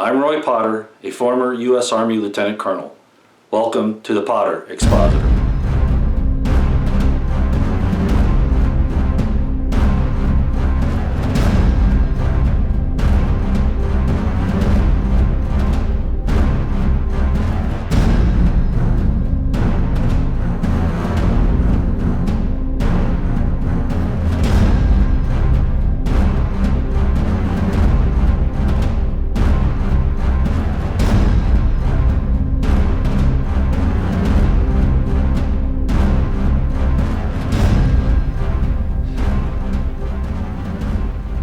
I'm Roy Potter, a former U.S. Army Lieutenant Colonel. Welcome to the Potter Expositor.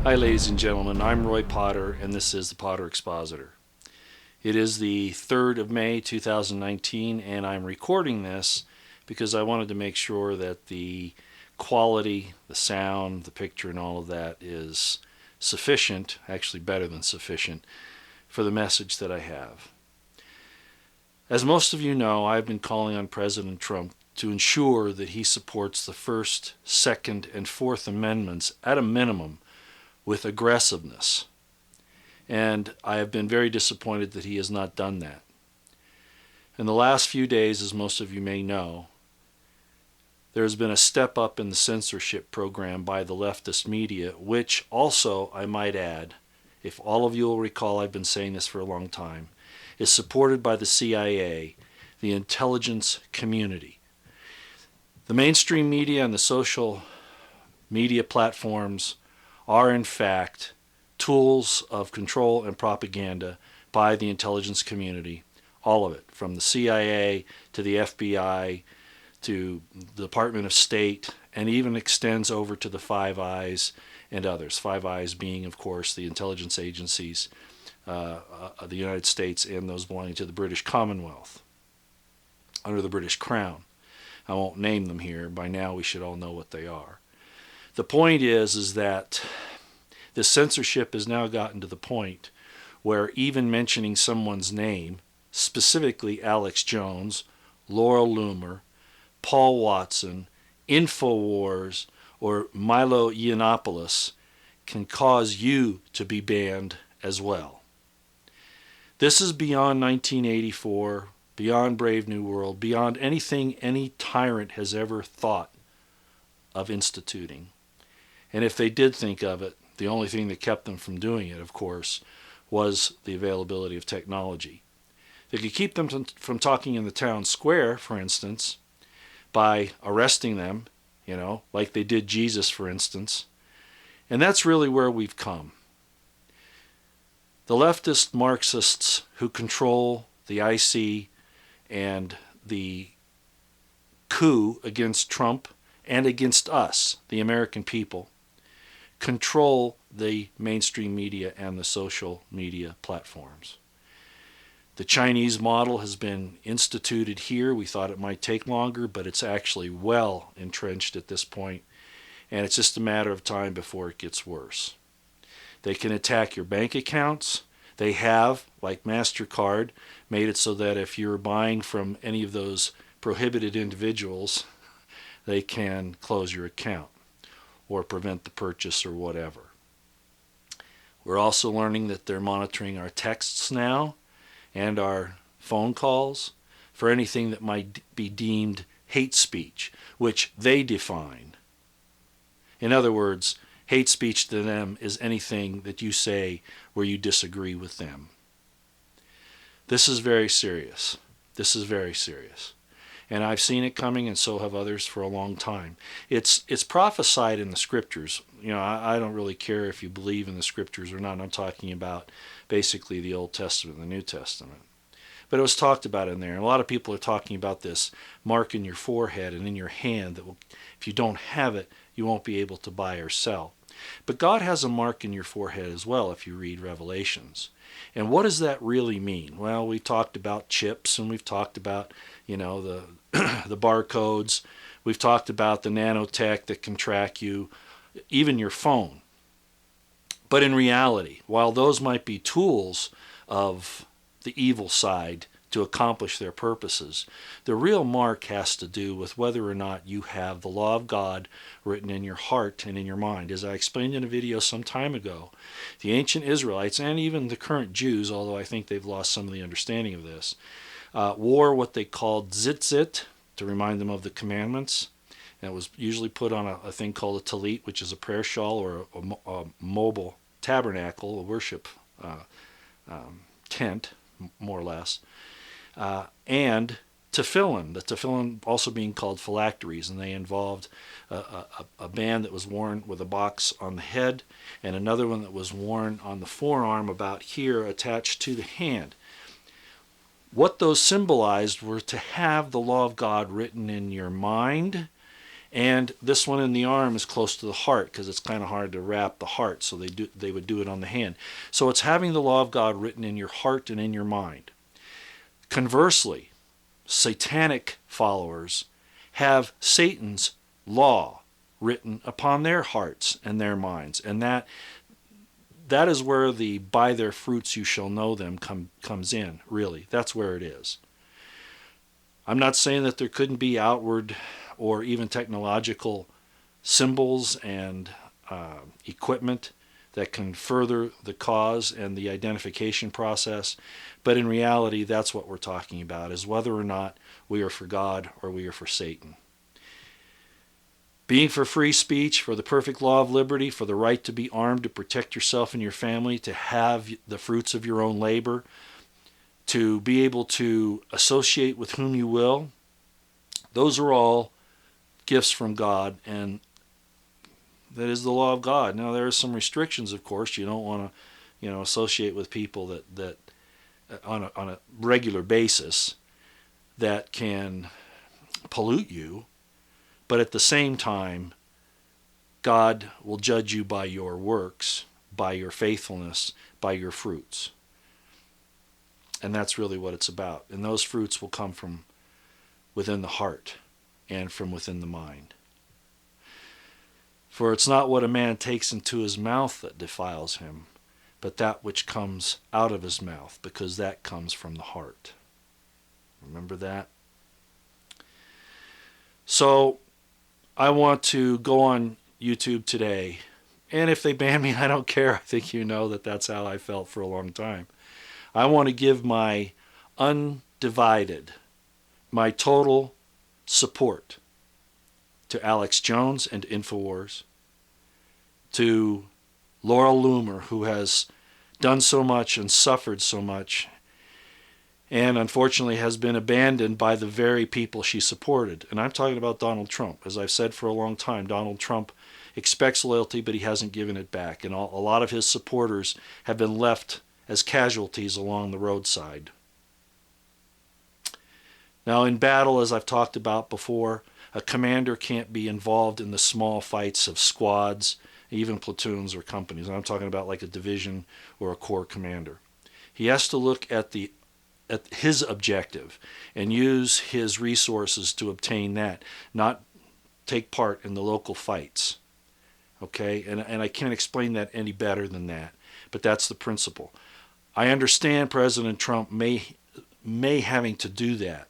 Hi ladies and gentlemen, I'm Roy Potter and this is the Potter Expositor. It is the 3rd of May 2019 and I'm recording this because I wanted to make sure that the quality, the sound, the picture and all of that is sufficient, actually better than sufficient, for the message that I have. As most of you know, I've been calling on President Trump to ensure that he supports the First, Second, and Fourth Amendments at a minimum with aggressiveness, and I have been very disappointed that he has not done that. In the last few days, as most of you may know, there has been a step up in the censorship program by the leftist media, which also, I might add, if all of you will recall, I've been saying this for a long time, is supported by the CIA, the intelligence community. The mainstream media and the social media platforms are in fact tools of control and propaganda by the intelligence community, all of it, from the CIA to the FBI to the Department of State, and even extends over to the Five Eyes and others. Five Eyes being, of course, the intelligence agencies of the United States and those belonging to the British Commonwealth under the British Crown. I won't name them here. By now we should all know what they are. The point is that the censorship has now gotten to the point where even mentioning someone's name, specifically Alex Jones, Laura Loomer, Paul Watson, Infowars, or Milos Yiannopoulos can cause you to be banned as well. This is beyond 1984, beyond Brave New World, beyond anything any tyrant has ever thought of instituting. And if they did think of it, the only thing that kept them from doing it, of course, was the availability of technology. They could keep them from talking in the town square, for instance, by arresting them, like they did Jesus, for instance. And that's really where we've come. The leftist Marxists who control the IC and the coup against Trump and against us, the American people, control the mainstream media and the social media platforms. The Chinese model has been instituted here. We thought it might take longer, but it's actually well entrenched at this point, and it's just a matter of time before it gets worse. They can attack your bank accounts. They have, like MasterCard, made it so that if you're buying from any of those prohibited individuals, they can close your account or prevent the purchase or whatever. We're also learning that they're monitoring our texts now and our phone calls for anything that might be deemed hate speech, which they define. In other words, hate speech to them is anything that you say where you disagree with them. This is very serious. This is very serious. And I've seen it coming, and so have others for a long time. It's prophesied in the scriptures. I don't really care if you believe in the scriptures or not. I'm talking about basically the Old Testament and the New Testament. But it was talked about in there. And a lot of people are talking about this mark in your forehead and in your hand that if you don't have it, you won't be able to buy or sell. But God has a mark in your forehead as well if you read Revelations. And what does that really mean? Well, we talked about chips, and we've talked about, the the barcodes. We've talked about the nanotech that can track you, even your phone. But in reality, while those might be tools of the evil side to accomplish their purposes. The real mark has to do with whether or not you have the law of God written in your heart and in your mind. As I explained in a video some time ago, the ancient Israelites and even the current Jews, although I think they've lost some of the understanding of this, wore what they called tzitzit to remind them of the commandments. And it was usually put on a thing called a talit, which is a prayer shawl or a mobile tabernacle, a worship tent, more or less. And tefillin, the tefillin also being called phylacteries, and they involved a band that was worn with a box on the head and another one that was worn on the forearm about here attached to the hand. What those symbolized were to have the law of God written in your mind, and this one in the arm is close to the heart because it's kind of hard to wrap the heart, so they would do it on the hand. So it's having the law of God written in your heart and in your mind. Conversely, satanic followers have Satan's law written upon their hearts and their minds, and that is where the "by their fruits you shall know them" comes in, really. That's where it is. I'm not saying that there couldn't be outward or even technological symbols and equipment that can further the cause and the identification process, but in reality, that's what we're talking about, is whether or not we are for God or we are for Satan. Being for free speech, for the perfect law of liberty, for the right to be armed to protect yourself and your family, to have the fruits of your own labor, to be able to associate with whom you will, those are all gifts from God, and that is the law of God. Now, there are some restrictions, of course. You don't want to, associate with people that on a regular basis that can pollute you, but at the same time, God will judge you by your works, by your faithfulness, by your fruits. And that's really what it's about. And those fruits will come from within the heart and from within the mind. For it's not what a man takes into his mouth that defiles him, but that which comes out of his mouth, because that comes from the heart. Remember that? So I want to go on YouTube today, and if they ban me, I don't care. I think you know that that's how I felt for a long time. I want to give my undivided, my total support to Alex Jones and Infowars, to Laurel Loomer, who has done so much and suffered so much, and unfortunately has been abandoned by the very people she supported. And I'm talking about Donald Trump. As I've said for a long time, Donald Trump expects loyalty, but he hasn't given it back. And a lot of his supporters have been left as casualties along the roadside. Now, in battle, as I've talked about before, a commander can't be involved in the small fights of squads, even platoons or companies. I'm talking about like a division or a corps commander. He has to look at his objective and use his resources to obtain that, not take part in the local fights. Okay? And I can't explain that any better than that, but that's the principle. I understand President Trump may having to do that,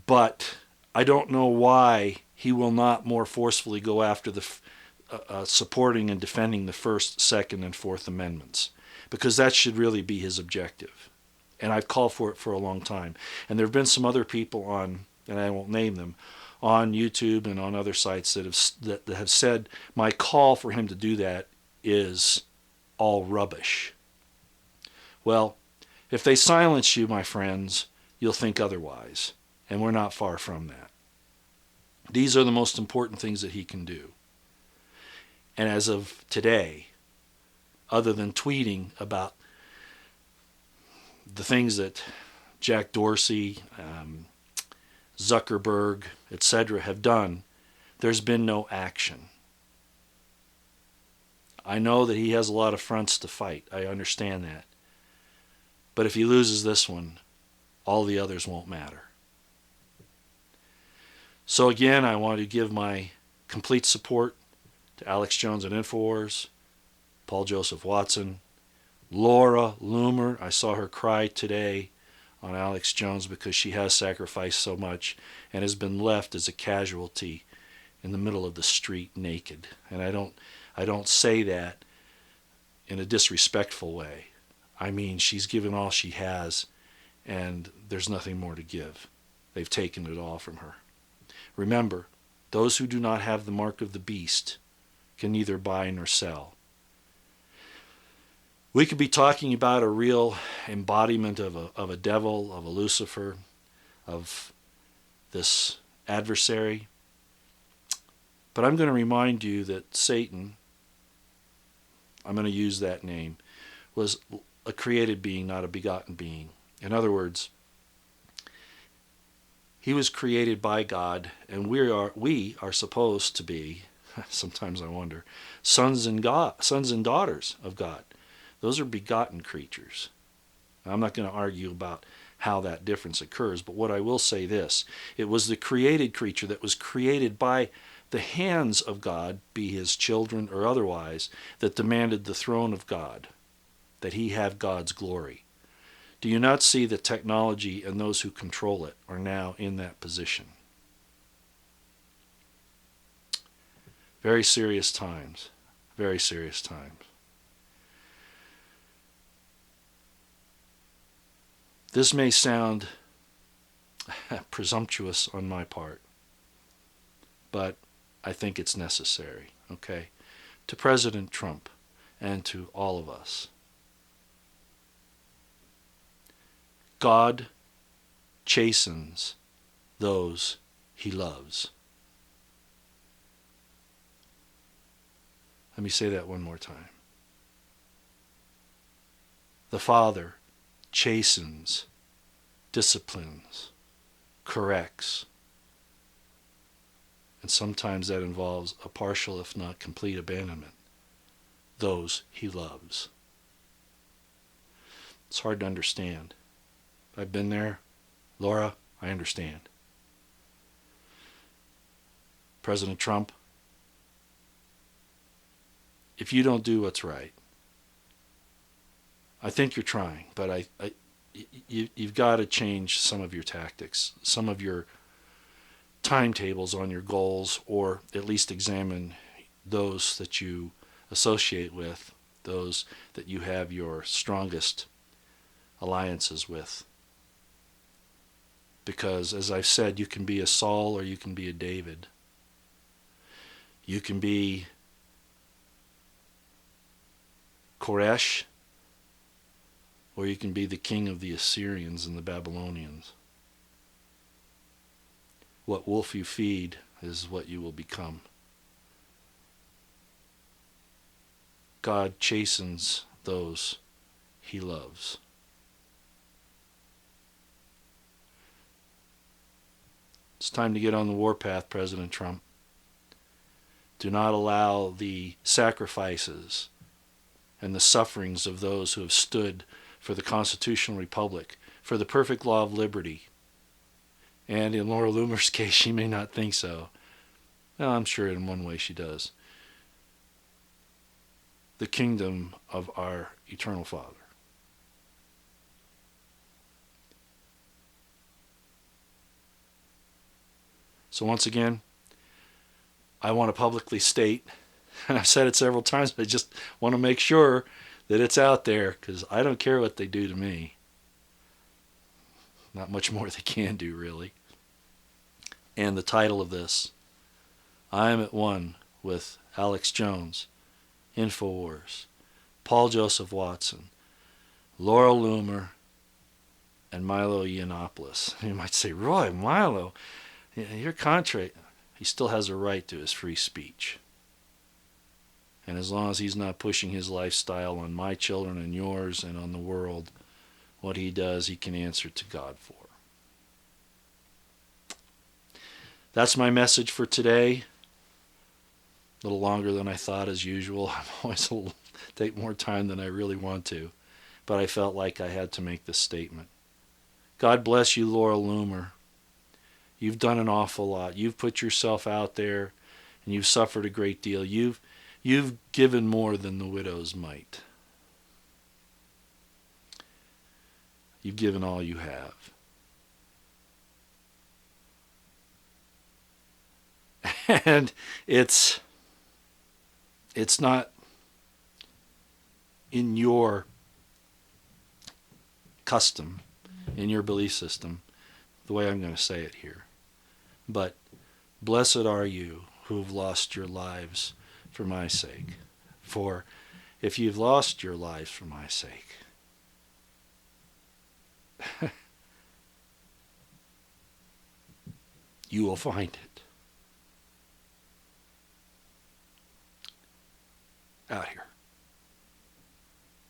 but I don't know why he will not more forcefully go after the supporting and defending the First, Second, and Fourth Amendments, because that should really be his objective. And I've called for it for a long time. And there have been some other people on, and I won't name them, on YouTube and on other sites that have said my call for him to do that is all rubbish. Well, if they silence you, my friends, you'll think otherwise. And we're not far from that. These are the most important things that he can do. And as of today, other than tweeting about the things that Jack Dorsey, Zuckerberg, etc. have done, there's been no action. I know that he has a lot of fronts to fight. I understand that. But if he loses this one, all the others won't matter. So again, I want to give my complete support to Alex Jones and Infowars, Paul Joseph Watson, Laura Loomer. I saw her cry today on Alex Jones because she has sacrificed so much and has been left as a casualty in the middle of the street naked. And I don't say that in a disrespectful way. I mean, she's given all she has, and there's nothing more to give. They've taken it all from her. Remember, those who do not have the mark of the beast can neither buy nor sell. We could be talking about a real embodiment of a devil, of a Lucifer, of this adversary. But I'm going to remind you that Satan, I'm going to use that name, was a created being, not a begotten being. In other words, he was created by God, and we are supposed to be, sometimes I wonder, sons and daughters of God. Those are begotten creatures. I'm not going to argue about how that difference occurs, but what I will say this: it was the created creature that was created by the hands of God, be his children or otherwise, that demanded the throne of God, that he have God's glory. Do you not see that technology and those who control it are now in that position? Very serious times. Very serious times. This may sound presumptuous on my part, but I think it's necessary, okay? To President Trump and to all of us. God chastens those he loves. Let me say that one more time. The Father chastens, disciplines, corrects, and sometimes that involves a partial, if not complete, abandonment. Those he loves. It's hard to understand. I've been there. Laura, I understand. President Trump, if you don't do what's right, I think you're trying, but you've got to change some of your tactics, some of your timetables on your goals, or at least examine those that you associate with, those that you have your strongest alliances with. Because, as I've said, you can be a Saul or you can be a David. You can be Koresh, or you can be the king of the Assyrians and the Babylonians. What wolf you feed is what you will become. God chastens those he loves. It's time to get on the warpath, President Trump. Do not allow the sacrifices and the sufferings of those who have stood for the constitutional republic, for the perfect law of liberty. And in Laura Loomer's case, she may not think so. Well, I'm sure in one way she does. The kingdom of our eternal Father. So once again, I want to publicly state, and I've said it several times, but I just want to make sure that it's out there, because I don't care what they do to me. Not much more they can do, really. And the title of this, I am at one with Alex Jones, Infowars, Paul Joseph Watson, Laura Loomer, and Milos Yiannopoulos. You might say, Roy, Milo, you're contrary. He still has a right to his free speech. And as long as he's not pushing his lifestyle on my children and yours and on the world, what he does, he can answer to God for. That's my message for today. A little longer than I thought, as usual. I always take more time than I really want to. But I felt like I had to make this statement. God bless you, Laura Loomer. You've done an awful lot. You've put yourself out there, and you've suffered a great deal. You've given more than the widow's mite. You've given all you have. And it's not in your custom, in your belief system, the way I'm going to say it here. But blessed are you who have lost your lives for my sake. For if you've lost your lives for my sake, you will find it.